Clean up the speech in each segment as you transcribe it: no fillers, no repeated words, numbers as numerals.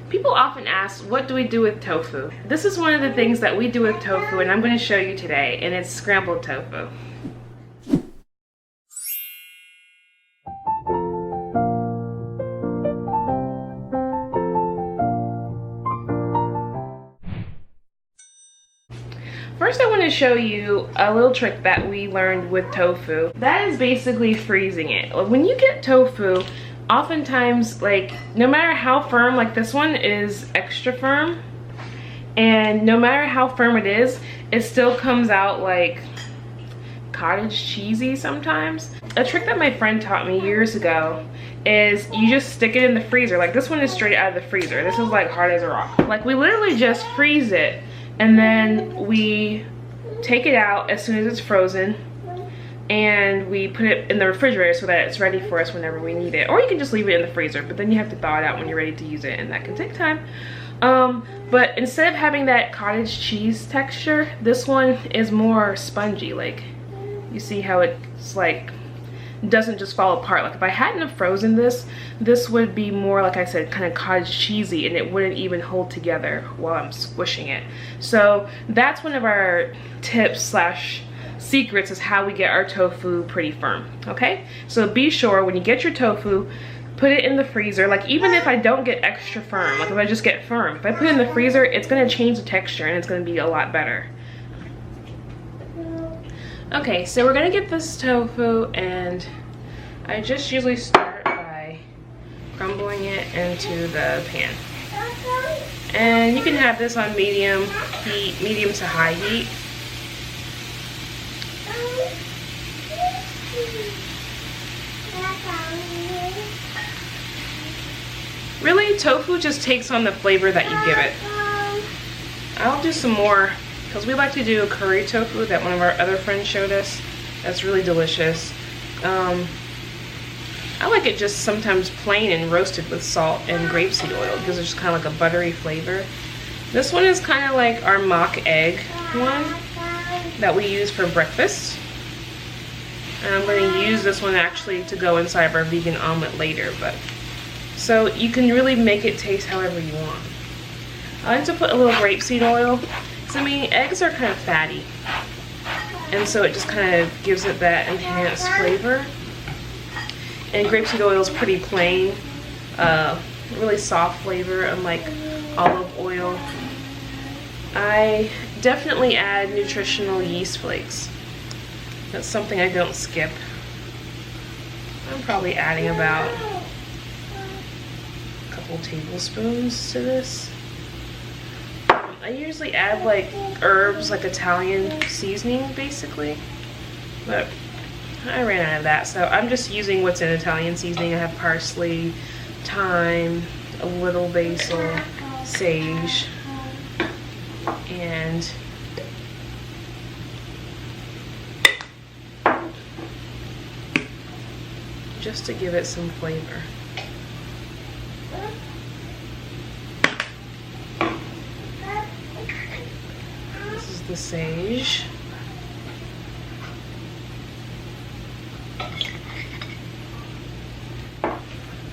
People often ask, what do we do with tofu? This is one of the things that we do with tofu, and I'm going to show you today, and it's scrambled tofu. First, I want to show you a little trick that we learned with tofu. That is basically freezing it. When you get tofu, oftentimes, like, no matter how firm, like this one is extra firm, and no matter how firm it is, it still comes out like cottage cheesy sometimes. A trick that my friend taught me years ago is you just stick it in the freezer. Like this one is straight out of the freezer. This is like hard as a rock. Like we literally just freeze it, and then we take it out as soon as it's frozen, and we put it in the refrigerator so that it's ready for us whenever we need it. Or you can just leave it in the freezer, but then you have to thaw it out when you're ready to use it, and that can take time. But instead of having that cottage cheese texture, this one is more spongy. Like, you see how it's like, doesn't just fall apart. Like if I hadn't have frozen this, this would be more, like I said, kind of cottage cheesy, and it wouldn't even hold together while I'm squishing it. So that's one of our tips slash secrets, is how we get our tofu pretty firm. Okay, so be sure when you get your tofu, put it in the freezer. Like even if I don't get extra firm, like if I just get firm, if I put it in the freezer, it's going to change the texture and it's going to be a lot better. Okay, so we're gonna get this tofu, and I just usually start by crumbling it into the pan. And you can have this on medium heat, medium to high heat. Really, tofu just takes on the flavor that you give it. I'll do some more, because we like to do a curry tofu that one of our other friends showed us. That's really delicious. I like it just sometimes plain and roasted with salt and grapeseed oil, because it's just kind of like a buttery flavor. This one is kind of like our mock egg one that we use for breakfast. And I'm going to use this one actually to go inside of our vegan omelet later. But so you can really make it taste however you want. I like to put a little grapeseed oil. I mean, eggs are kind of fatty, and so it just kind of gives it that enhanced flavor. And grapeseed oil is pretty plain, really soft flavor, unlike olive oil. I definitely add nutritional yeast flakes. That's something I don't skip. I'm probably adding about a couple tablespoons to this. I usually add like herbs, like Italian seasoning basically, but I ran out of that, so I'm just using what's in Italian seasoning. I have parsley, thyme, a little basil, sage, and just to give it some flavor. The sage.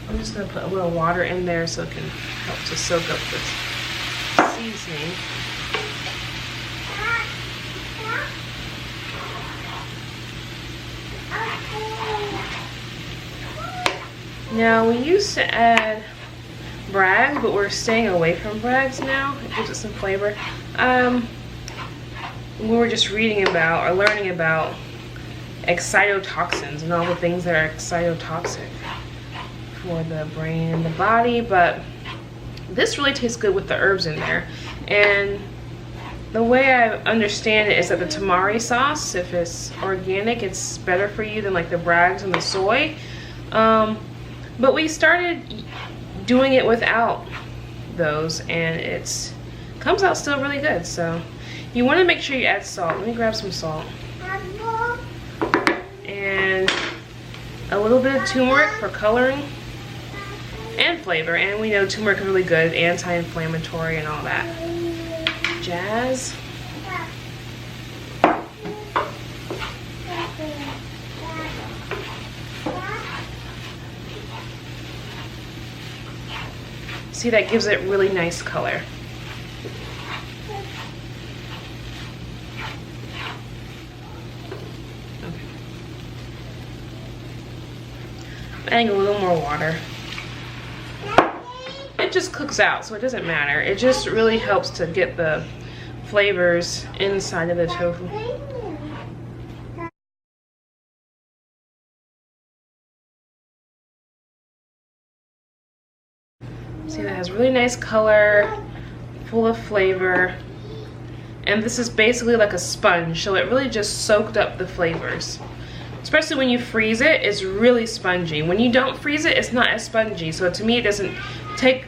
I'm just going to put a little water in there so it can help to soak up the seasoning. Now we used to add Bragg's, but we're staying away from Bragg's now. It gives it some flavor. We were just reading about or learning about excitotoxins and all the things that are excitotoxic for the brain and the body, but this really tastes good with the herbs in there. And the way I understand it is that the Tamari sauce, if it's organic, it's better for you than like the Bragg's and the soy. But we started doing it without those, and it comes out still really good. So you want to make sure you add salt. Let me grab some salt. And a little bit of turmeric for coloring and flavor. And we know turmeric is really good, anti-inflammatory and all that jazz. See, that gives it really nice color. Okay. I'm adding a little more water. It just cooks out, so it doesn't matter. It just really helps to get the flavors inside of the tofu. See, that has really nice color, full of flavor. And this is basically like a sponge, so it really just soaked up the flavors. Especially when you freeze it, it's really spongy. When you don't freeze it, it's not as spongy. So to me, it doesn't take...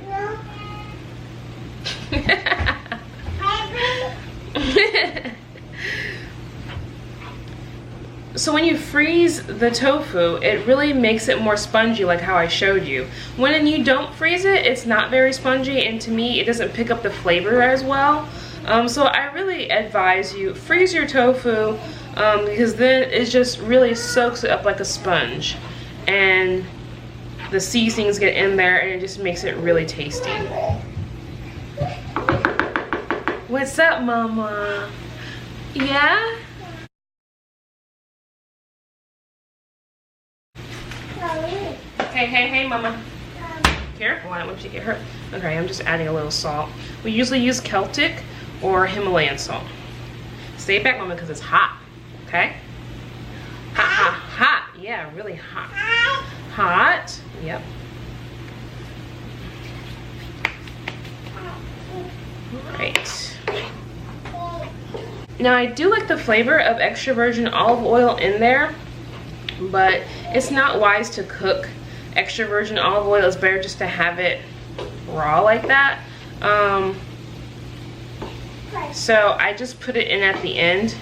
So when you freeze the tofu, it really makes it more spongy, like how I showed you. When you don't freeze it, it's not very spongy, and to me, it doesn't pick up the flavor as well. So I really advise you freeze your tofu, because then it just really soaks it up like a sponge, and the seasonings get in there, and it just makes it really tasty. What's up, Mama? Yeah? Hey, Mama. Careful, I don't want you to get hurt. Okay, I'm just adding a little salt. We usually use Celtic or Himalayan salt. Stay back, Mama, because it's hot. Okay? Hot. Yeah, really hot. Hot. Yep. Alright. Now, I do like the flavor of extra virgin olive oil in there, but it's not wise to cook extra virgin olive oil. It's better just to have it raw like that. So I just put it in at the end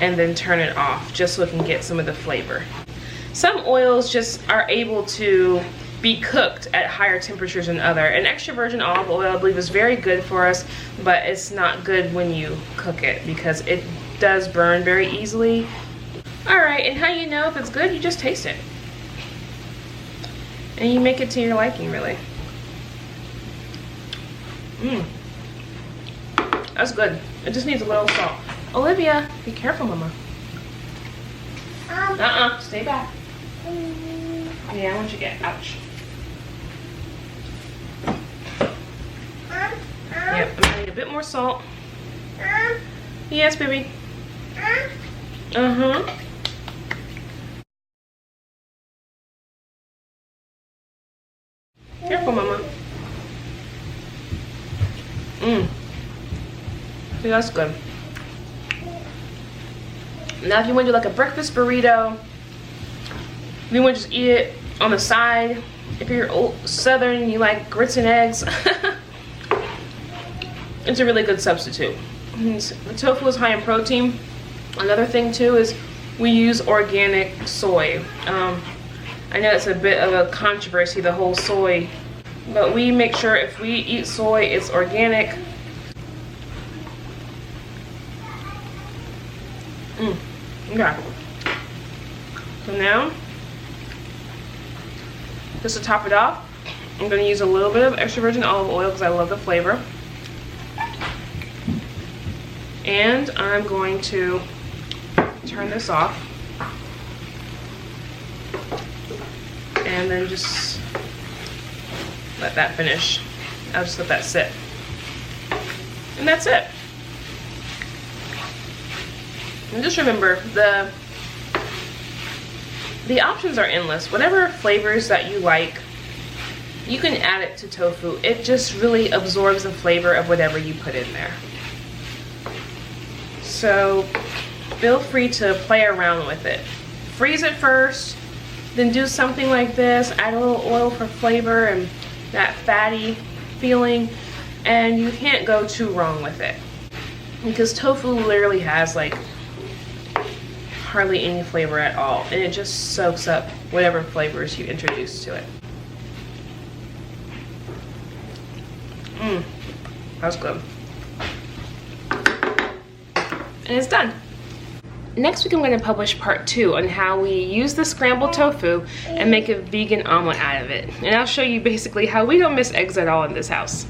and then turn it off just so it can get some of the flavor. Some oils just are able to be cooked at higher temperatures than other. And extra virgin olive oil, I believe, is very good for us, but it's not good when you cook it because it does burn very easily. Alright, and how you know if it's good? You just taste it. And you make it to your liking, really. That's good. It just needs a little salt. Olivia, be careful, Mama. Stay back. Yeah, I want you to get, ouch. Yep, I'm adding a bit more salt. Yes, baby. Careful, Mama. See, that's good. Now, if you want to do like a breakfast burrito, if you want to just eat it on the side, if you're old Southern and you like grits and eggs, it's a really good substitute. The tofu is high in protein. Another thing too is we use organic soy. I know it's a bit of a controversy, the whole soy, but we make sure if we eat soy, it's organic. Okay. So now, just to top it off, I'm going to use a little bit of extra virgin olive oil because I love the flavor. And I'm going to turn this off. And then just let that finish. I'll just let that sit. And that's it. And just remember, the options are endless. Whatever flavors that you like, you can add it to tofu. It just really absorbs the flavor of whatever you put in there. So feel free to play around with it. Freeze it first, then do something like this, add a little oil for flavor and that fatty feeling, and you can't go too wrong with it. Because tofu literally has like hardly any flavor at all, and it just soaks up whatever flavors you introduce to it. That's good. And it's done. next week I'm going to publish part 2 on how we use the scrambled tofu and make a vegan omelet out of it. And I'll show you basically how we don't miss eggs at all in this house.